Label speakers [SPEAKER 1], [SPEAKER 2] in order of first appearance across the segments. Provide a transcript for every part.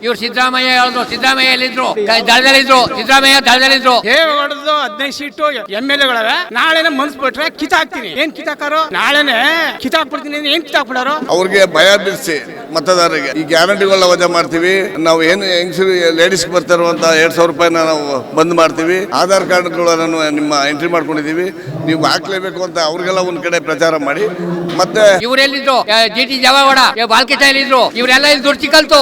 [SPEAKER 1] ಇವ್ರು ಸಿದ್ದರಾಮಯ್ಯ ಹೇಳಿದ್ರು, ಸಿದ್ದರಾಮಯ್ಯ ಎಲ್ಲಿದ್ರು? ದಳದಲ್ಲಿದ್ರು. ಸಿದ್ದರಾಮಯ್ಯ ದಳದಲ್ಲಿದ್ರು.
[SPEAKER 2] ದೇವೇಗೌಡದ್ದು 15 ಸೀಟು MLA ನಾಳೆನೆ ಮನ್ಸ್ ಬಿಟ್ರೆ ಕಿತ್ತಾಕ್ತೀನಿ. ಏನ್ ಕಿತ್ತಾಕಾರೋ? ನಾಳೆನೆ ಕಿತ್ತಾಕ್ಬಿಡ್ತೀನಿ. ಏನ್ ಕಿತ್ತಾಕ್ಬಿಡಾರೋ?
[SPEAKER 3] ಅವ್ರಿಗೆ ಭಯ ಬೀರಿಸಿ ಮತದಾರರಿಗೆ ಈ ಗ್ಯಾರಂಟಿಗಳನ್ನ ವಜಾ ಮಾಡ್ತೀವಿ. ನಾವು ಏನು ಹೆಂಗಸರು ಲೇಡೀಸ್ ಬರ್ತಾ ಇರುವಂತ 2,000 ರೂಪಾಯಿನ ನಾವು ಬಂದ್ ಮಾಡ್ತೀವಿ. ಆಧಾರ್ ಕಾರ್ಡ್ಗಳನ್ನು ನಿಮ್ಮ ಎಂಟ್ರಿ ಮಾಡ್ಕೊಂಡಿದೀವಿ, ನೀವು ಹಾಕ್ಲೇಬೇಕು ಅಂತ ಅವ್ರಿಗೆಲ್ಲ ಒಂದ್ ಕಡೆ ಪ್ರಚಾರ ಮಾಡಿ. ಮತ್ತೆ
[SPEAKER 1] ಇವರೆಲ್ಲಿದ್ರು? GT ಜವಾಗೌಡ, ಬಾಲ್ಕೆಟ ಎಲ್ಲಿದ್ರು? ಇವರೆಲ್ಲ ಇಲ್ಲಿ ದುಡ್ಡು ಸಿಕ್ಕಲ್ತು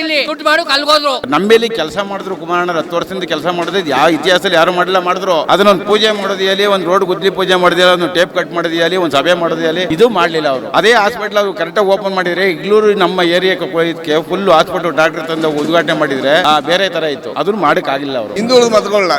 [SPEAKER 1] ಇಲ್ಲಿ ದುಡ್ಡು ಮಾಡು ಅಲ್ಗೋದ್ರು.
[SPEAKER 4] ನಮ್ಮೇಲಿ ಕೆಲಸ ಮಾಡಿದ್ರು ಕುಮಾರಣ್ಣ 10 ವರ್ಷದಿಂದ ಕೆಲಸ ಮಾಡೋದು ಯಾವ ಇತಿಹಾಸದಲ್ಲಿ ಯಾರು ಮಾಡಿಲ್ಲ. ಮಾಡಿದ್ರು ಅದನ್ನೊಂದು ಪೂಜೆ ಮಾಡೋದಿಯಲಿ, ಒಂದು ರೋಡ್ ಗುದ್ಲಿ ಪೂಜೆ ಮಾಡೋದಿಲ್ಲ, ಒಂದು ಟೇಪ್ ಕಟ್ ಮಾಡೋದಿಯಲಿ, ಒಂದು ಸಭೆ ಮಾಡೋದಿಯಲಿ, ಇದು ಮಾಡಲಿಲ್ಲ ಅವರು. ಅದೇ ಹಾಸ್ಪಿಟಲ್ ಅದು ಕರೆಕ್ಟಾಗಿ ಓಪನ್ ಮಾಡಿದ್ರೆ ಇಗ್ಲೂರು ನಮ್ಮ ಏರಿಯಾಕ್ಕೆ ಫುಲ್ ಹಾಸ್ಪಿಟಲ್ ಡಾಕ್ಟರ್ ತಂದು ಉದ್ಘಾಟನೆ ಮಾಡಿದ್ರೆ ಬೇರೆ ತರ ಇತ್ತು. ಅದನ್ನು ಮಾಡಕ್ ಆಗಿಲ್ಲ ಅವರು.
[SPEAKER 3] ಹಿಂದುಳಿದ ಮತಗಳನ್ನ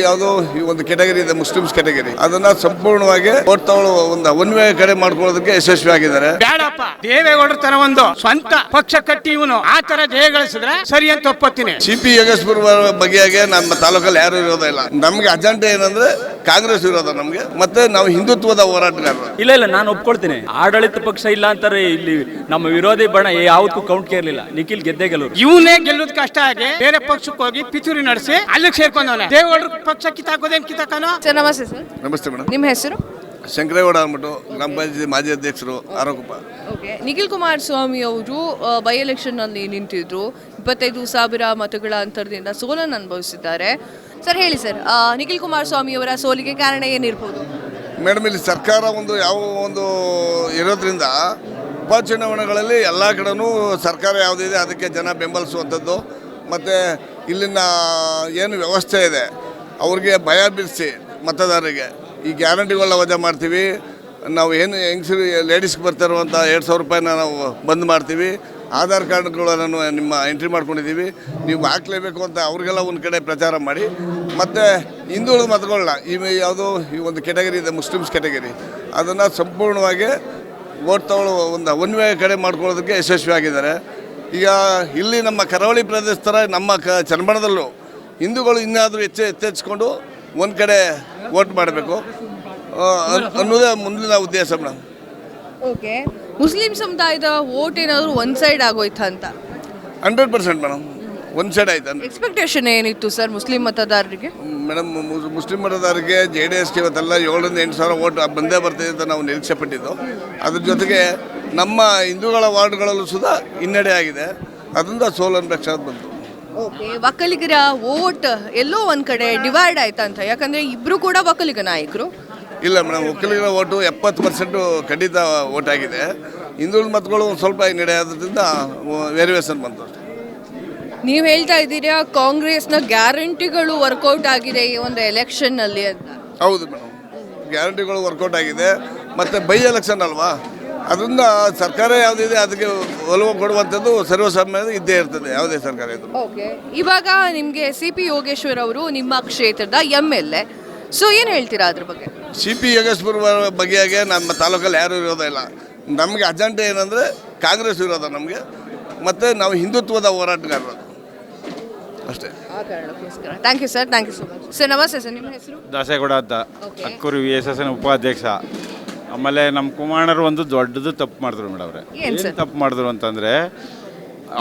[SPEAKER 3] ಯಾವುದೋ ಒಂದು ಕೆಟಗರಿ ಇದೆ, ಮುಸ್ಲಿಮ್ಸ್ ಕೆಟಗರಿ, ಅದನ್ನ ಸಂಪೂರ್ಣವಾಗಿ ಓಟ್ ತಗೊಳ್ಳೋ ಒಂದು ಒನ್ವೇ ಕಡೆ ಮಾಡ್ಕೊಳ್ಳೋದಕ್ಕೆ ಯಶಸ್ವಿ ಆಗಿದ್ದಾರೆ.
[SPEAKER 2] ಬೇಡಪ್ಪ, ದೇವೇಗೌಡರ ತರ ಒಂದು ಸ್ವಂತ ಪಕ್ಷ ಕಟ್ಟಿ ಇವನು ಆ ತರ ಜಯ ಗಳಿಸಿದ್ರೆ ಸರಿ ಅಂತ ಒಪ್ಪತ್ತೀನಿ.
[SPEAKER 3] CP ಯೋಗೇಶ್ವರ್ ಬಗೆಯಾಗೆ ನಮ್ಮ ತಾಲೂಕಲ್ಲಿ ಯಾರು ಇರೋದೇ ಇಲ್ಲ. ನಮ್ಗೆ ಅಜೆಂಡಾ ಏನಂದ್ರೆ ಕಾಂಗ್ರೆಸ್ ಇರೋದು ನಮ್ಗೆ, ಮತ್ತೆ ನಾವು ಹಿಂದುತ್ವದ ಹೋರಾಟಗಾರರು.
[SPEAKER 5] ಇಲ್ಲ ನಾನು ಒಪ್ಕೊಳ್ತೀನಿ. ಆಡಳಿತ ಪಕ್ಷ ಇಲ್ಲ ಅಂತಾರೆ. ಇಲ್ಲಿ ನಮ್ಮ ವಿರೋಧಿ ಬಣ ಯಾವತ್ತೂ ಕೌಂಟ್ ಕೇರ್ಲಿಲ್ಲ. ನಿಖಿಲ್ ಗೆದ್ದೇ ಗೆಲ್ಲೋರು.
[SPEAKER 2] ಇವನೇ ಗೆಲ್ಲುದ್ ಕಷ್ಟ ಆಗಿ ಬೇರೆ ಪಕ್ಷಕ್ಕೆ ಹೋಗಿ ಪಿತೂರಿ ನಡೆಸಿ ಅಲ್ಲಿಗೆ ಸೇರ್ಕೊಂಡವನೆ. ದೇವೇಗೌಡರ ಪಕ್ಷ ಕಿತ್ತಾಕೋದೇನ್ ಕಿತ್ತಾಕನೋ.
[SPEAKER 6] ಸರ್ ನಮಸ್ತೆ ಸರ್.
[SPEAKER 3] ನಮಸ್ತೆ ಮೇಡಮ್.
[SPEAKER 6] ನಿಮ್ಮ ಹೆಸರು?
[SPEAKER 3] ಶಂಕರೇಗೌಡ ಅಂದ್ಬಿಟ್ಟು ಗ್ರಾಮ ಪಂಚಾಯತಿ ಮಾಜಿ ಅಧ್ಯಕ್ಷರು, ಆರೋಗ್ಯಪ್ಪ.
[SPEAKER 6] ಓಕೆ. ನಿಖಿಲ್ ಕುಮಾರಸ್ವಾಮಿ ಅವರು ಬೈ ಎಲೆಕ್ಷನ್ ನಲ್ಲಿ ನಿಂತಿದ್ರು. 25,000 ಮತಗಳ ಅಂತರದಿಂದ ಸೋಲನ್ನು ಅನುಭವಿಸಿದ್ದಾರೆ. ಸರ್ ಹೇಳಿ ಸರ್, ನಿಖಿಲ್ ಕುಮಾರಸ್ವಾಮಿ ಅವರ ಸೋಲಿಗೆ ಕಾರಣ ಏನಿರ್ಬೋದು?
[SPEAKER 3] ಮೇಡಮ್, ಇಲ್ಲಿ ಸರ್ಕಾರ ಯಾವ ಇರೋದ್ರಿಂದ ಉಪಚುನಾವಣೆಗಳಲ್ಲಿ ಎಲ್ಲ ಕಡೆನೂ ಸರ್ಕಾರ ಯಾವುದಿದೆ ಅದಕ್ಕೆ ಜನ ಬೆಂಬಲಿಸುವಂಥದ್ದು. ಮತ್ತು ಇಲ್ಲಿನ ಏನು ವ್ಯವಸ್ಥೆ ಇದೆ ಅವ್ರಿಗೆ ಭಯ ಬೀರಿಸಿ ಮತದಾರರಿಗೆ ಈ ಗ್ಯಾರಂಟಿಗಳನ್ನ ವಜಾ ಮಾಡ್ತೀವಿ. ನಾವು ಏನು ಹೆಂಗಸರು ಲೇಡೀಸ್ಗೆ ಬರ್ತಾ ಇರುವಂಥ 2,000 ರೂಪಾಯಿನ ನಾವು ಬಂದ್ ಮಾಡ್ತೀವಿ. ಆಧಾರ್ ಕಾರ್ಡ್ಗಳನ್ನು ನಿಮ್ಮ ಎಂಟ್ರಿ ಮಾಡ್ಕೊಂಡಿದ್ದೀವಿ, ನೀವು ಹಾಕ್ಲೇಬೇಕು ಅಂತ ಅವ್ರಿಗೆಲ್ಲ ಒಂದು ಕಡೆ ಪ್ರಚಾರ ಮಾಡಿ. ಮತ್ತು ಹಿಂದುಳಿದ ಮತಗಳನ್ನ ಯಾವುದೋ ಒಂದು ಕೆಟಗರಿ ಇದೆ, ಮುಸ್ಲಿಮ್ಸ್ ಕೆಟಗರಿ, ಅದನ್ನು ಸಂಪೂರ್ಣವಾಗಿ ಓಟ್ ತಗೊಳ್ಳೋ ಒಂದು ಒನ್ವೇ ಕಡೆ ಮಾಡ್ಕೊಳ್ಳೋದಕ್ಕೆ ಯಶಸ್ವಿ ಆಗಿದ್ದಾರೆ. ಈಗ ಇಲ್ಲಿ ನಮ್ಮ ಕರಾವಳಿ ಪ್ರದೇಶ ಥರ ನಮ್ಮ ಚನ್ನಬಣ್ಣದಲ್ಲೂ ಹಿಂದೂಗಳು ಇನ್ನಾದರೂ ಹೆಚ್ಚೆಚ್ಕೊಂಡು ಒಂದು ಕಡೆ ವೋಟ್ ಮಾಡಬೇಕು ಅನ್ನೋದೇ ಮುಂದಿನ ಉದ್ದೇಶ ಮೇಡಮ್.
[SPEAKER 6] ಓಕೆ. ಮುಸ್ಲಿಂ ಸಮುದಾಯದ ವೋಟ್ ಏನಾದರೂ ಒನ್ ಸೈಡ್ ಆಗೋಯ್ತಾ ಅಂತ?
[SPEAKER 3] 100% ಮೇಡಮ್, ಒಂದು ಸೈಡ್ ಆಯ್ತು.
[SPEAKER 6] ಎಕ್ಸ್ಪೆಕ್ಟೇಷನ್ ಏನಿತ್ತು ಸರ್ ಮುಸ್ಲಿಂ ಮತದಾರರಿಗೆ?
[SPEAKER 3] ಮೇಡಮ್, ಮುಸ್ಲಿಂ ಮತದಾರರಿಗೆ JDSಗೆ ಇವತ್ತೆಲ್ಲ 7,000-8,000 ವೋಟ್ ಬಂದೇ ಬರ್ತಿದೆ ಅಂತ ನಾವು ನಿರೀಕ್ಷೆ ಪಟ್ಟಿದ್ದು. ಅದ್ರ ಜೊತೆಗೆ ನಮ್ಮ ಹಿಂದೂಗಳ ವಾರ್ಡ್ಗಳಲ್ಲೂ ಸುಧಾ ಹಿನ್ನಡೆ ಆಗಿದೆ. ಅದರಿಂದ ಸೋಲನ್ನು ರಕ್ಷಣೆ ಬಂತು.
[SPEAKER 6] ಓಕೆ. ಒಕ್ಕಲಿಗರ ವೋಟ್ ಎಲ್ಲೋ ಒಂದು ಕಡೆ ಡಿವೈಡ್ ಆಯ್ತಾ ಅಂತ? ಯಾಕಂದರೆ ಇಬ್ಬರು ಕೂಡ ಒಕ್ಕಲಿಗ ನಾಯಕರು.
[SPEAKER 3] ಇಲ್ಲ ಮೇಡಮ್, ಒಕ್ಕಲಿಗರ ಓಟು 70% ಖಂಡಿತ ಓಟ್ ಆಗಿದೆ. ಹಿಂದುಳಿದ ಮತಗಳು ಒಂದು ಸ್ವಲ್ಪ ಹಿನ್ನಡೆ ಆದ್ರಿಂದ ವೇರಿಯೇಷನ್ ಬಂತು.
[SPEAKER 6] ನೀವು ಹೇಳ್ತಾ ಇದ್ದೀರಾ ಕಾಂಗ್ರೆಸ್ನ ಗ್ಯಾರಂಟಿಗಳು ವರ್ಕೌಟ್ ಆಗಿದೆ ಈ ಒಂದು ಎಲೆಕ್ಷನ್ನಲ್ಲಿ ಅಂತ.
[SPEAKER 3] ಹೌದು ಮೇಡಮ್, ಗ್ಯಾರಂಟಿಗಳು ವರ್ಕೌಟ್ ಆಗಿದೆ. ಮತ್ತು ಬೈ ಎಲೆಕ್ಷನ್ ಅಲ್ವಾ, ಅದರಿಂದ ಸರ್ಕಾರ ಯಾವುದಿದೆ ಅದಕ್ಕೆ ಒಲವು ಕೊಡುವಂಥದ್ದು ಸರ್ವಸಾಮಾನ್ಯ ಇದ್ದೇ ಇರ್ತದೆ ಯಾವುದೇ ಸರ್ಕಾರ ಇದ್ರು.
[SPEAKER 6] ಓಕೆ. ಇವಾಗ ನಿಮಗೆ CP ಯೋಗೇಶ್ವರ್ ಅವರು ನಿಮ್ಮ ಕ್ಷೇತ್ರದ MLA. ಸೊ ಏನು ಹೇಳ್ತೀರಾ ಅದ್ರ ಬಗ್ಗೆ?
[SPEAKER 3] CP ಯೋಗೇಶ್ವರ್ ಬಗೆಯಾಗೆ ನಮ್ಮ ತಾಲೂಕಲ್ಲಿ ಯಾರು ಇರೋದೇ ಇಲ್ಲ. ನಮಗೆ ಅಜೆಂಡಾ ಏನಂದರೆ ಕಾಂಗ್ರೆಸ್ ಇರೋದು ನಮಗೆ, ಮತ್ತು ನಾವು ಹಿಂದುತ್ವದ ಹೋರಾಟಗಾರರು ಅಷ್ಟೇ.
[SPEAKER 6] Thank you sir. Thank you so much sir. ನಮಸ್ತೆ ಸರ್. ನಿಮ್ಮ ಹೆಸರು?
[SPEAKER 4] ದಾಸೇಗೌಡ ಅಂತ, ಅಕ್ಕೂರು VSSನ ಉಪಾಧ್ಯಕ್ಷ. ಆಮೇಲೆ ನಮ್ಮ ಕುಮಾರಣ್ಣರು ಒಂದು ದೊಡ್ಡದು ತಪ್ಪು ಮಾಡಿದ್ರು ಮೇಡಮ್. ಅವರೇ ಏನು ತಪ್ಪು ಮಾಡಿದ್ರು ಅಂತಂದರೆ,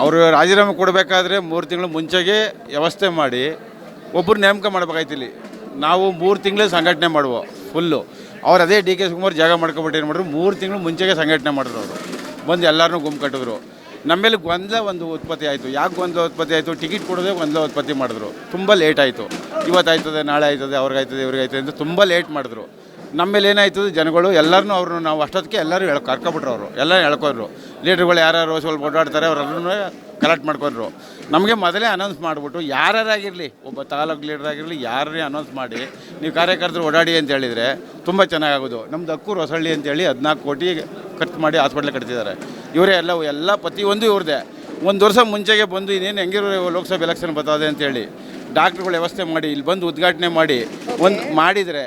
[SPEAKER 4] ಅವರು ರಾಜೀನಾಮೆ ಕೊಡಬೇಕಾದ್ರೆ 3 ತಿಂಗಳು ಮುಂಚೆಗೆ ವ್ಯವಸ್ಥೆ ಮಾಡಿ ಒಬ್ಬರು ನೇಮಕ ಮಾಡಬೇಕಾಯ್ತು. ಇಲ್ಲಿ ನಾವು 3 ತಿಂಗಳು ಸಂಘಟನೆ ಮಾಡುವ ಫುಲ್ಲು. ಅವ್ರು ಅದೇ DK ಶಿವಕುಮಾರ್ ಜಾಗ ಮಾಡ್ಕೊಬಿಟ್ಟು ಏನು ಮಾಡಿದ್ರು, 3 ತಿಂಗಳು ಮುಂಚೆಗೆ ಸಂಘಟನೆ ಮಾಡಿದ್ರು. ಅವರು ಬಂದು ಎಲ್ಲರನ್ನೂ ಗುಂಪು ಕಟ್ಟಿದ್ರು. ನಮ್ಮ ಮೇಲೆ ಗೊಂದಲ ಒಂದು ಉತ್ಪತ್ತಿ ಆಯಿತು. ಯಾಕೆ ಗೊಂದಲ ಉತ್ಪತ್ತಿ ಆಯಿತು? ಟಿಕೆಟ್ ಕೊಡೋದೇ ಗೊಂದಲ ಉತ್ಪತ್ತಿ ಮಾಡಿದ್ರು. ತುಂಬ ಲೇಟ್ ಆಯಿತು. ಇವತ್ತಾಯ್ತದೆ, ನಾಳೆ ಆಯ್ತದೆ, ಅವ್ರಿಗಾಯ್ತದೆ, ಇವ್ರಿಗಾಯ್ತದೆ ಅಂತ ತುಂಬ ಲೇಟ್ ಮಾಡಿದ್ರು. ನಮ್ಮ ಮೇಲೆ ಏನಾಯ್ತು, ಜನಗಳು ಎಲ್ಲರನ್ನೂ ಅವ್ರನ್ನ ನಾವು ಅಷ್ಟೊತ್ತಿಗೆ ಎಲ್ಲರೂ ಕರ್ಕೊಬಿಟ್ರು. ಅವರು ಎಲ್ಲ ಎಳ್ಕೊಂಡ್ರು. ಲೀಡ್ರುಗಳು ಯಾರ್ಯಾರು ರೋಸಲ್ಲಿ ಓಡಾಡ್ತಾರೆ ಅವರೆಲ್ಲರೂ ಕಲೆಕ್ಟ್ ಮಾಡ್ಕೊಂಡ್ರು. ನಮಗೆ ಮೊದಲೇ ಅನೌನ್ಸ್ ಮಾಡಿಬಿಟ್ಟು ಯಾರಾಗಿರಲಿ, ಒಬ್ಬ ತಾಲೂಕು ಲೀಡರ್ ಆಗಿರಲಿ, ಯಾರೇ ಅನೌನ್ಸ್ ಮಾಡಿ ನೀವು ಕಾರ್ಯಕರ್ತರು ಓಡಾಡಿ ಅಂತ ಹೇಳಿದರೆ ತುಂಬ ಚೆನ್ನಾಗೋದು. ನಮ್ಮದು ಅಕ್ಕೂರು ಹೊಸಳ್ಳಿ ಅಂತೇಳಿ 14 ಕೋಟಿ ಖರ್ಚು ಮಾಡಿ ಹಾಸ್ಪಿಟ್ಲ್ ಕಟ್ತಿದ್ದಾರೆ. ಇವರೇ ಎಲ್ಲ ಪ್ರತಿಯೊಂದು ಇವ್ರದ್ದೇ. 1 ವರ್ಷ ಮುಂಚೆಗೆ ಬಂದು ಇನ್ನೇನು ಹೆಂಗಿರೋ ಲೋಕಸಭೆ ಎಲೆಕ್ಷನ್ ಬರ್ತದೆ ಅಂತೇಳಿ ಡಾಕ್ಟ್ರುಗಳು ವ್ಯವಸ್ಥೆ ಮಾಡಿ ಇಲ್ಲಿ ಬಂದು ಉದ್ಘಾಟನೆ ಮಾಡಿ ಒಂದು ಮಾಡಿದರೆ.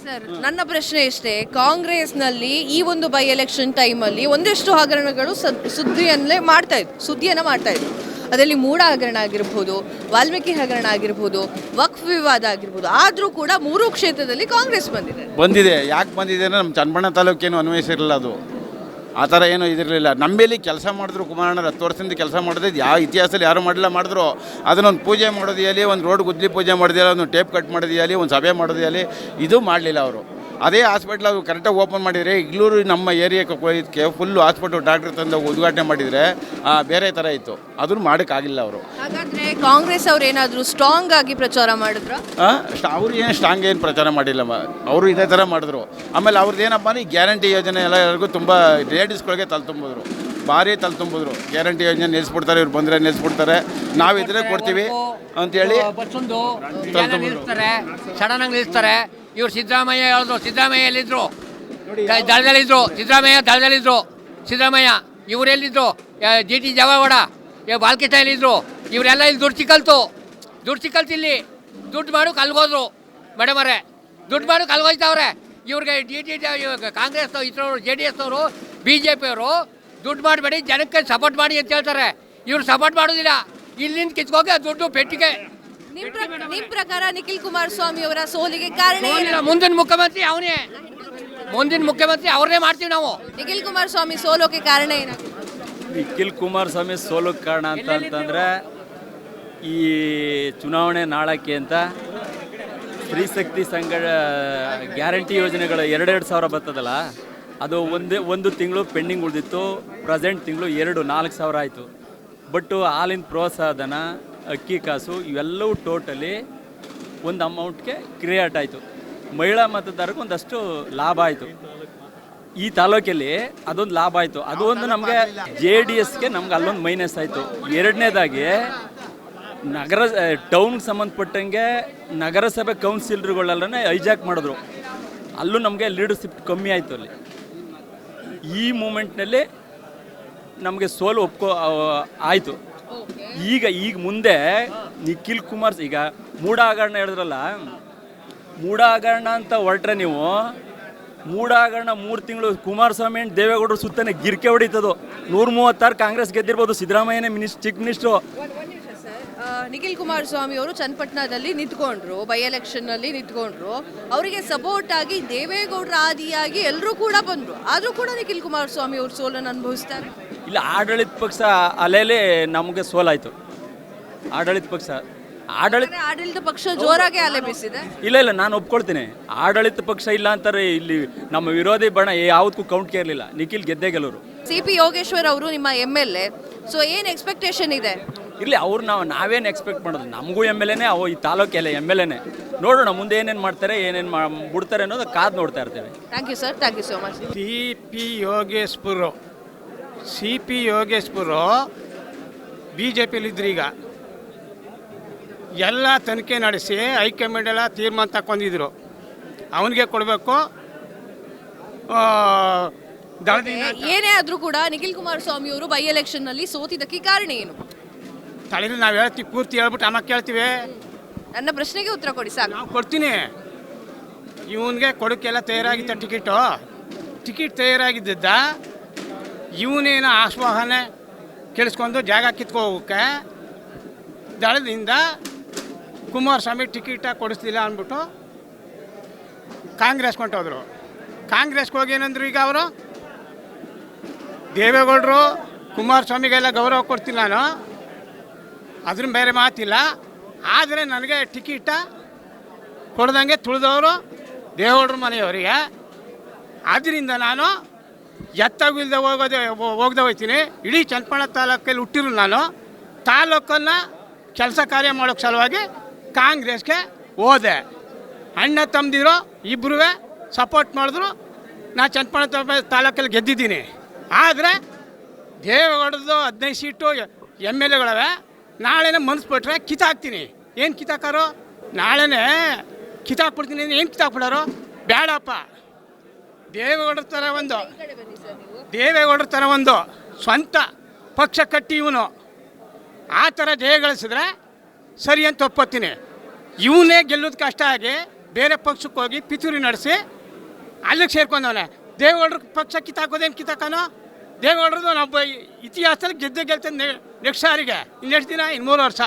[SPEAKER 6] ಸರ್, ನನ್ನ ಪ್ರಶ್ನೆ ಇಷ್ಟೇ. ಕಾಂಗ್ರೆಸ್ನಲ್ಲಿ ಈ ಒಂದು ಬೈ ಎಲೆಕ್ಷನ್ ಟೈಮಲ್ಲಿ ಒಂದಷ್ಟು ಹಗರಣಗಳು ಸುದ್ದಿಯನ್ನ ಮಾಡ್ತಾ ಇದ್ರು. ಅದರಲ್ಲಿ ಮೂಡ ಹಗರಣ ಆಗಿರ್ಬೋದು, ವಾಲ್ಮೀಕಿ ಹಗರಣ ಆಗಿರ್ಬೋದು, ವಕ್ಫ್ ವಿವಾದ ಆಗಿರ್ಬೋದು. ಆದರೂ ಕೂಡ 3 ಕ್ಷೇತ್ರದಲ್ಲಿ ಕಾಂಗ್ರೆಸ್ ಬಂದಿದೆ.
[SPEAKER 4] ಯಾಕೆ ಬಂದಿದೆ ಅಂದರೆ ನಮ್ಮ ಚನ್ನಬಣ್ಣ ತಾಲೂಕೇನು ಅನ್ವಯಿಸಿರಲಿಲ್ಲ. ಅದು ಆ ಥರ ಏನೂ ಇದಿರಲಿಲ್ಲ. ನಮ್ಮಲ್ಲಿ ಕೆಲಸ ಮಾಡಿದ್ರು ಕುಮಾರಣ್ಣರು 10 ವರ್ಷದಿಂದ ಕೆಲಸ ಮಾಡಿದ್ರೆ ಯಾವ ಇತಿಹಾಸದಲ್ಲಿ ಯಾರು ಮಾಡಿಲ್ಲ ಮಾಡಿದ್ರು. ಅದನ್ನೊಂದು ಪೂಜೆ ಮಾಡೋದಿಯಲಿ, ಒಂದು ರೋಡ್ ಗುದ್ದಲಿ ಪೂಜೆ ಮಾಡೋದಿಯಲ್ಲ, ಒಂದು ಟೇಪ್ ಕಟ್ ಮಾಡೋದಿಯಲಿ, ಒಂದು ಸಭೆ ಮಾಡೋದಿಯಲಿ, ಇದು ಮಾಡಲಿಲ್ಲ ಅವರು. ಅದೇ ಹಾಸ್ಪಿಟ್ಲ್ ಅದು ಕರೆಕ್ಟಾಗಿ ಓಪನ್ ಮಾಡಿದರೆ ಇಗ್ಲೂರು ನಮ್ಮ ಏರಿಯಾಕ್ಕೆ ಫುಲ್ಲು ಹಾಸ್ಪಿಟ್ಲು ಡಾಕ್ಟ್ರ್ ತಂದು ಉದ್ಘಾಟನೆ ಮಾಡಿದರೆ ಬೇರೆ ಥರ ಇತ್ತು. ಅದನ್ನು ಮಾಡೋಕ್ಕಾಗಿಲ್ಲ ಅವರು.
[SPEAKER 6] ಹಾಗಾದ್ರೆ ಕಾಂಗ್ರೆಸ್ ಅವ್ರು ಏನಾದರೂ ಸ್ಟ್ರಾಂಗ್ ಆಗಿ ಪ್ರಚಾರ ಮಾಡಿದ್ರ?
[SPEAKER 4] ಅವ್ರು ಏನು ಸ್ಟ್ರಾಂಗ್ ಏನು ಪ್ರಚಾರ ಮಾಡಿಲ್ಲ, ಅವರು ಇದೇ ಥರ ಮಾಡಿದ್ರು. ಆಮೇಲೆ ಅವ್ರದ್ದು ಏನಪ್ಪ ಅಂದರೆ ಗ್ಯಾರಂಟಿ ಯೋಜನೆ ಎಲ್ಲರಿಗೂ ತುಂಬ ಲೇಡೀಸ್ಗಳಿಗೆ ತಲೆ ತುಂಬಿದ್ರು, ಭಾರಿ ತಲೆ ತುಂಬಿದ್ರು. ಗ್ಯಾರಂಟಿ ಯೋಜನೆ ನಿಲ್ಲಿಸ್ಬಿಡ್ತಾರೆ, ಇವ್ರು ಬಂದರೆ ನಿಲ್ಲಿಸ್ಬಿಡ್ತಾರೆ, ನಾವಿದ್ರೆ ಕೊಡ್ತೀವಿ ಅಂತೇಳಿ
[SPEAKER 1] ಬಸ್ಸೊಂದು ನಿಲ್ಲಿಸ್ತಾರೆ, ಸಡನ್ ಆಗಿ ನಿಲ್ಲಿಸ್ತಾರೆ. ಇವ್ರು ಸಿದ್ದರಾಮಯ್ಯ ಹೇಳಿದ್ರು, ಸಿದ್ದರಾಮಯ್ಯ ಎಲ್ಲಿದ್ರು? ದಳದಲ್ಲಿದ್ರು. ಸಿದ್ದರಾಮಯ್ಯ ಇವರೆಲ್ಲಿದ್ರು? GT ಜವಾಗೌಡ, ಬಾಲ್ಕೆ ಸ್ಟೈಲಿದ್ರು. ಇವರೆಲ್ಲ ಇಲ್ಲಿ ದುಡ್ಡು ಸಿಕ್ಕಲ್ತು ಇಲ್ಲಿ ದುಡ್ಡು ಮಾಡೋಕೆ ಅಲ್ಗೋದ್ರು ಮೇಡಮರೇ, ದುಡ್ಡು ಮಾಡೋಕೆ ಅಲ್ಗೋಯ್ತವ್ರೆ. ಇವ್ರಿಗೆ ಕಾಂಗ್ರೆಸ್ ಇದ್ರವರು JDS ಅವರು BJP ಅವರು ದುಡ್ಡು ಮಾಡಬೇಡಿ, ಜನಕ್ಕೆ ಸಪೋರ್ಟ್ ಮಾಡಿ ಅಂತ ಹೇಳ್ತಾರೆ. ಇವ್ರು ಸಪೋರ್ಟ್ ಮಾಡೋದಿಲ್ಲ, ಇಲ್ಲಿಂದ ಕಿತ್ಕೋಗಿ ದುಡ್ಡು ಪೆಟ್ಟಿಗೆ.
[SPEAKER 6] ನಿಮ್ ಪ್ರಕಾರ ನಿಖಿಲ್ ಕುಮಾರಸ್ವಾಮಿ ಅವರ ಸೋಲಿಗೆ ಕಾರಣ ಏನು?
[SPEAKER 1] ಮುಂದಿನ ಮುಖ್ಯಮಂತ್ರಿ ಅವ್ರನ್ನೇ ಮಾಡ್ತೀವಿ ನಾವು.
[SPEAKER 6] ನಿಖಿಲ್ ಕುಮಾರಸ್ವಾಮಿ ಸೋಲೋಕೆ ಕಾರಣ ಏನು?
[SPEAKER 5] ನಿಖಿಲ್ ಕುಮಾರಸ್ವಾಮಿ ಸೋಲೋಕ್ಕೆ ಕಾರಣ ಅಂತಂದರೆ ಈ ಚುನಾವಣೆ ನಾಳಕ್ಕೆ ಅಂತ ಸ್ತ್ರೀ ಶಕ್ತಿ ಸಂಘ ಗ್ಯಾರಂಟಿ ಯೋಜನೆಗಳು 2,000 ಬರ್ತದಲ್ಲ, ಅದು ಒಂದು ತಿಂಗಳು ಪೆಂಡಿಂಗ್ ಉಳಿದಿತ್ತು. ಪ್ರೆಸೆಂಟ್ ತಿಂಗಳು 4,000 ಆಯಿತು. ಬಟ್ಟು ಹಾಲಿನ ಪ್ರೋತ್ಸಾಹಧನ, ಅಕ್ಕಿ ಕಾಸು ಇವೆಲ್ಲವೂ ಟೋಟಲಿ ಒಂದು ಅಮೌಂಟ್ಗೆ ಕ್ರಿಯೇಟ್ ಆಯಿತು. ಮಹಿಳಾ ಮತದಾರರಿಗೆ ಒಂದಷ್ಟು ಲಾಭ ಆಯಿತು. ಈ ತಾಲೂಕಲ್ಲಿ ಅದೊಂದು ಲಾಭ ಆಯಿತು. ಅದು ಒಂದು ನಮಗೆ JDSಗೆ ನಮ್ಗೆ ಅಲ್ಲೊಂದು ಮೈನಸ್ ಆಯಿತು. ಎರಡನೇದಾಗಿ ಟೌನ್ಗೆ ಸಂಬಂಧಪಟ್ಟಂಗೆ ನಗರಸಭೆ ಕೌನ್ಸಿಲರ್ಗಳೆಲ್ಲನೇ ಹೈಜಾಕ್ ಮಾಡಿದ್ರು. ಅಲ್ಲೂ ನಮಗೆ ಲೀಡರ್ಶಿಪ್ ಕಮ್ಮಿ ಆಯಿತು. ಅಲ್ಲಿ ಈ ಮೂಮೆಂಟ್ನಲ್ಲಿ ನಮಗೆ ಸೋಲು ಆಯಿತು. ಈಗ ಮುಂದೆ ನಿಖಿಲ್ ಕುಮಾರ್ ಈಗ ಮೂಢ ಹಗರಣ ಹೇಳಿದ್ರಲ್ಲ, ಮೂಢ ಹಗರಣ ಅಂತ ಹೊರಟ್ರೆ ನೀವು ಮೂಢ ಹಗರಣ 3 ತಿಂಗಳು ಕುಮಾರಸ್ವಾಮಿ ಅಂಡ್ ದೇವೇಗೌಡರು ಸುತ್ತನೇ ಗಿರ್ಕೆ ಹೊಡಿತದು. 136 ಕಾಂಗ್ರೆಸ್ ಗೆದ್ದಿರ್ಬೋದು, ಸಿದ್ದರಾಮಯ್ಯನೇ ಚೀಫ್ ಮಿನಿಸ್ಟ್ರು.
[SPEAKER 6] ನಿಖಿಲ್ ಕುಮಾರಸ್ವಾಮಿ ಅವರು ಚನ್ನಪಟ್ಟಣದಲ್ಲಿ ನಿಂತ್ಕೊಂಡ್ರು, ಬೈ ಎಲೆಕ್ಷನ್ ನಲ್ಲಿ ನಿಂತ್ಕೊಂಡ್ರು. ಅವರಿಗೆ ಸಪೋರ್ಟ್ ಆಗಿ ದೇವೇಗೌಡರ ಆದಿಯಾಗಿ ಎಲ್ಲರೂ ಕೂಡ ಬಂದ್ರು. ಆದ್ರೂ ಕೂಡ ನಿಖಿಲ್ ಕುಮಾರಸ್ವಾಮಿ ಅವರು ಸೋಲನ್ನು ಅನುಭವಿಸ್ತಾರೆ.
[SPEAKER 5] ಇಲ್ಲ, ಆಡಳಿತ ಪಕ್ಷ ಅಲೆಯಲ್ಲಿ ನಮಗೆ ಸೋಲಾಯಿತು. ಆಡಳಿತ ಪಕ್ಷ ಜೋರಾಗಿ ಅಲೆ ಬೀಸಿದೆ. ಇಲ್ಲ, ನಾನು ಒಪ್ಕೊಳ್ತೀನಿ. ಆಡಳಿತ ಪಕ್ಷ ಇಲ್ಲ ಅಂತಾರೆ ಇಲ್ಲಿ ನಮ್ಮ ವಿರೋಧಿ ಬಣ ಯಾವುದಕ್ಕೂ ಕೌಂಟ್ಗೆ ಇರಲಿಲ್ಲ. ನಿಖಿಲ್ ಗೆದ್ದೇ ಗೆಲ್ಲೋರು.
[SPEAKER 6] CP ಯೋಗೇಶ್ವರ್ ಅವರು ನಿಮ್ಮ MLA, ಸೊ ಏನು ಎಕ್ಸ್ಪೆಕ್ಟೇಷನ್ ಇದೆ?
[SPEAKER 5] ಇರಲಿ, ಅವ್ರು ನಾವೇನು ಎಕ್ಸ್ಪೆಕ್ಟ್ ಮಾಡೋದು? ನಮಗೂ MLAನೇ, ಈ ತಾಲೂಕೆಲ್ಲ MLAನೇ. ನೋಡೋಣ ಮುಂದೆ ಏನೇನು ಮಾಡ್ತಾರೆ, ಏನೇನು ಬಿಡ್ತಾರೆ ಅನ್ನೋದು ಕಾದು ನೋಡ್ತಾ ಇರ್ತೇವೆ.
[SPEAKER 6] Thank you sir, thank you so much.
[SPEAKER 2] CP ಯೋಗೇಶ್ಪುರು BJPಯಲ್ಲಿದ್ರು. ಈಗ ಎಲ್ಲ ತನಿಖೆ ನಡೆಸಿ ಹೈಕಮಾಂಡ್ ಎಲ್ಲ ತೀರ್ಮಾನ ತಗೊಂಡಿದ್ರು, ಅವನಿಗೆ ಕೊಡಬೇಕು.
[SPEAKER 6] ಏನೇ ಆದ್ರೂ ಕೂಡ ನಿಖಿಲ್ ಕುಮಾರಸ್ವಾಮಿ ಅವರು ಬೈ ಎಲೆಕ್ಷನ್ ನಲ್ಲಿ ಸೋತಿದ್ದಕ್ಕೆ ಕಾರಣ ಏನು?
[SPEAKER 2] ತಲೆಯಲ್ಲಿ ನಾವು ಹೇಳ್ತೀವಿ, ಪೂರ್ತಿ ಹೇಳ್ಬಿಟ್ಟು ಆಮೇಲೆ ಕೇಳ್ತೀವಿ.
[SPEAKER 6] ನನ್ನ ಪ್ರಶ್ನೆಗೆ ಉತ್ತರ ಕೊಡಿ ಸಾಕು.
[SPEAKER 2] ನಾವು ಕೊಡ್ತೀನಿ. ಇವನಿಗೆ ಕೊಡೋಕ್ಕೆಲ್ಲ ತಯಾರಾಗಿತ್ತ ಟಿಕೆಟ್ ತಯಾರಾಗಿದ್ದ. ಇವನೇನು ಆಶ್ವಾಸನೆ ಕೇಳಿಸ್ಕೊಂಡು ಜಾಗ ಕಿತ್ಕೋಗೋಕ್ಕೆ ದಳದಿಂದ ಕುಮಾರಸ್ವಾಮಿ ಟಿಕೆಟ ಕೊಡಿಸ್ಲಿಲ್ಲ ಅಂದ್ಬಿಟ್ಟು ಕಾಂಗ್ರೆಸ್ಗೆ ಹೊಂಟೋದ್ರು. ಕಾಂಗ್ರೆಸ್ಗೆ ಹೋಗಿ ಏನಂದ್ರು, ಈಗ ಅವರು ದೇವೇಗೌಡರು ಕುಮಾರಸ್ವಾಮಿಗೆಲ್ಲ ಗೌರವ ಕೊಡ್ತೀನಿ ನಾನು, ಅದ್ರ ಬೇರೆ ಮಾತಿಲ್ಲ. ಆದರೆ ನನಗೆ ಟಿಕೆಟ ಕೊಡ್ದಂಗೆ ತುಳಿದವರು ದೇವೇಗೌಡರ ಮನೆಯವರಿಗೆ. ಆದ್ದರಿಂದ ನಾನು ಎತ್ತಾಗಿಲ್ದೆ ಹೋಗ್ದೆ ಹೋಗ್ತೀನಿ. ಇಡೀ ಚನ್ನಪಟ್ಟಣ ತಾಲೂಕಲ್ಲಿ ಹುಟ್ಟಿರು ನಾನು. ತಾಲೂಕನ್ನು ಕೆಲಸ ಕಾರ್ಯ ಮಾಡೋಕ್ಕೆ ಸಲುವಾಗಿ ಕಾಂಗ್ರೆಸ್ಗೆ ಹೋದೆ. ಅಣ್ಣ ತಮ್ಮದಿರೋ ಇಬ್ಬರೂ ಸಪೋರ್ಟ್ ಮಾಡಿದ್ರು. ನಾನು ಚನ್ನಪಟ್ಟಣ ತಾಲೂಕಲ್ಲಿ ಗೆದ್ದಿದ್ದೀನಿ. ಆದರೆ ದೇವೇಗೌಡರದು 15 ಸೀಟು MLAಗಳವೆ. ನಾಳೆನೇ ಮನಸ್ಬಿಟ್ರೆ ಕಿತ್ತಾಕ್ತೀನಿ. ಏನು ಕಿತ್ತಾಕಾರೋ? ನಾಳೆನೇ ಕಿತ್ತಾಕ್ಬಿಡ್ತೀನಿ. ಏನು ಕಿತ್ತಾಕ್ಬಿಡೋರು? ಬೇಡಪ್ಪ. ದೇವೇಗೌಡರ ಥರ ಒಂದು ಸ್ವಂತ ಪಕ್ಷ ಕಟ್ಟಿ ಇವನು ಆ ಥರ ಜಯ ಗಳಿಸಿದ್ರೆ ಸರಿ ಅಂತ ಒಪ್ಪತ್ತೀನಿ. ಇವನೇ ಗೆಲ್ಲೋದು ಕಷ್ಟ ಆಗಿ ಬೇರೆ ಪಕ್ಷಕ್ಕೆ ಹೋಗಿ ಪಿತೂರಿ ನಡೆಸಿ ಅಲ್ಲಿಗೆ ಸೇರ್ಕೊಂಡವನೆ. ದೇವೇಗೌಡರ ಪಕ್ಷ ಕಿತ್ತಾಕೋದೇನು ಕಿತ್ತಾಕನೋ? ದೇವೇಗೌಡರದು ನಾವು ಇತಿಹಾಸದಲ್ಲಿ ಗೆಲ್ತೇನೆ ನೆಕ್ಸ್ಟ್ ಸಾರಿಗೆ. ಇನ್ನೆಷ್ಟು ದಿನ? 3 ವರ್ಷ.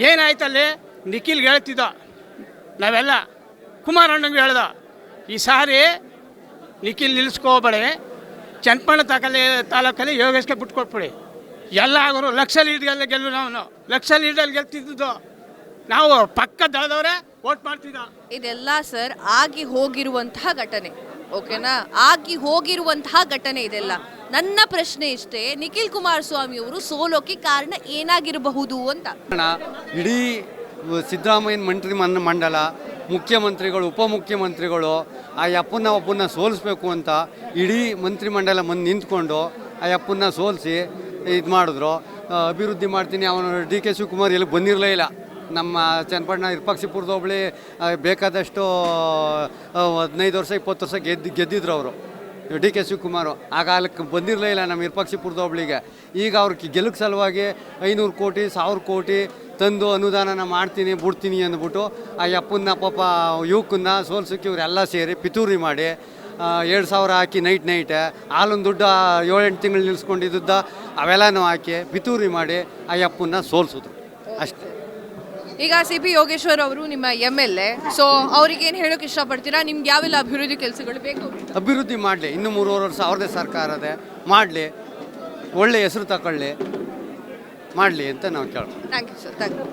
[SPEAKER 2] ಏನಾಯ್ತಲ್ಲಿ? ನಿಖಿಲ್ಗೆ ಹೇಳ್ತಿದ್ದೋ ನಾವೆಲ್ಲ, ಕುಮಾರಣ್ಣಂಗೆ ಹೇಳ್ದೋ, ಈ ಸಾರಿ ನಿಖಿಲ್ ನಿಲ್ಲಿಸ್ಕೋಬೇಡಿ, ಚನ್ನಪಣ್ಣ ತಾಲೂಕಲ್ಲಿ ಯೋಗೇಶ್ಗೆ ಬಿಟ್ಕೊಟ್ಬಿಡಿ. ಎಲ್ಲ ಆಗೋರು ಲಕ್ಷ ಲೀಡ್ಗೆಲ್ಲ ಗೆಲ್ಲು, ನಾವು ಲಕ್ಷ ಲೀಡಲ್ಲಿ ಗೆಲ್ತಿದ್ದು ನಾವು ಪಕ್ಕ ದಳದವರೇ ವೋಟ್ ಮಾಡ್ತಿದ್ದ.
[SPEAKER 6] ಇದೆಲ್ಲ ಸರ್ ಆಗಿ ಹೋಗಿರುವಂತಹ ಘಟನೆ, ಓಕೆನಾ? ಆಗಿ ಹೋಗಿರುವಂತಹ ಘಟನೆ ಇದೆಲ್ಲ. ನನ್ನ ಪ್ರಶ್ನೆ ಇಷ್ಟೇ, ನಿಖಿಲ್ ಕುಮಾರಸ್ವಾಮಿ ಅವರು ಸೋಲೋಕೆ ಕಾರಣ ಏನಾಗಿರಬಹುದು ಅಂತ.
[SPEAKER 7] ಇಡೀ ಸಿದ್ದರಾಮಯ್ಯನ ಮಂಡಲ, ಮುಖ್ಯಮಂತ್ರಿಗಳು, ಉಪಮುಖ್ಯಮಂತ್ರಿಗಳು ಆ ಒಬ್ಬನ್ನ ಸೋಲಿಸ್ಬೇಕು ಅಂತ ಇಡೀ ಮಂತ್ರಿಮಂಡಲ ನಿಂತ್ಕೊಂಡು ಆ ಅಪ್ಪನ್ನ ಸೋಲಿಸಿ ಇದು ಮಾಡಿದ್ರು. ಅಭಿವೃದ್ಧಿ ಮಾಡ್ತೀನಿ, ಅವನು DK ಶಿವಕುಮಾರ್ ಎಲ್ಲಿ ಬಂದಿರಲೇ ಇಲ್ಲ. ನಮ್ಮ ಚನ್ನಪಟ್ಟಣ ವಿರೂಪಾಕ್ಷಪುರದ ಹೋಬಳಿ ಬೇಕಾದಷ್ಟು 15 ವರ್ಷ 20 ವರ್ಷ ಗೆದ್ದಿದ್ರು ಅವರು DK ಶಿವಕುಮಾರು. ಆಗ ಅಲ್ಲಿಗೆ ಬಂದಿರಲೇ ಇಲ್ಲ ನಮ್ಮ ವಿರೂಪಾಕ್ಷಪುರದ ಹೋಬಳಿಗೆ. ಈಗ ಅವ್ರಿಗೆ ಗೆಲ್ಲಕ್ಕೆ ಸಲುವಾಗಿ 500 ಕೋಟಿ 1000 ಕೋಟಿ ತಂದು ಅನುದಾನನ ಮಾಡ್ತೀನಿ ಬಿಡ್ತೀನಿ ಅಂದ್ಬಿಟ್ಟು ಆ ಅಪ್ಪನ್ನ ಪಾಪ ಯುವಕನ್ನ ಸೋಲ್ಸೋಕ್ಕೆ ಇವರೆಲ್ಲ ಸೇರಿ ಪಿತೂರಿ ಮಾಡಿ 2,000 ಹಾಕಿ ನೈಟ್ ಹಾಲೊಂದು ದುಡ್ಡು 7-8 ತಿಂಗಳು ನಿಲ್ಲಿಸ್ಕೊಂಡಿದ್ದ ಅವೆಲ್ಲನೂ ಹಾಕಿ ಪಿತೂರಿ ಮಾಡಿ ಆ ಅಪ್ಪನ್ನ ಸೋಲ್ಸಿದ್ರು ಅಷ್ಟೇ.
[SPEAKER 6] ಈಗ CP ಯೋಗೇಶ್ವರ್ ಅವರು ನಿಮ್ಮ MLA, ಸೊ ಅವ್ರಿಗೇನು ಹೇಳೋಕೆ ಇಷ್ಟಪಡ್ತೀರಾ? ನಿಮ್ಗೆ ಯಾವೆಲ್ಲ ಅಭಿವೃದ್ಧಿ ಕೆಲಸಗಳು ಬೇಕು?
[SPEAKER 7] ಅಭಿವೃದ್ಧಿ ಮಾಡಲಿ, ಇನ್ನೂ 3 ವರ್ಷ ಅವ್ರದ್ದೇ ಸರ್ಕಾರದೇ ಮಾಡಲಿ, ಒಳ್ಳೆ ಹೆಸರು ತಗೊಳ್ಳಿ, ಮಾಡಲಿ ಅಂತ ನಾವು ಕೇಳ್ತೀವಿ.
[SPEAKER 6] Thank you sir, thank you.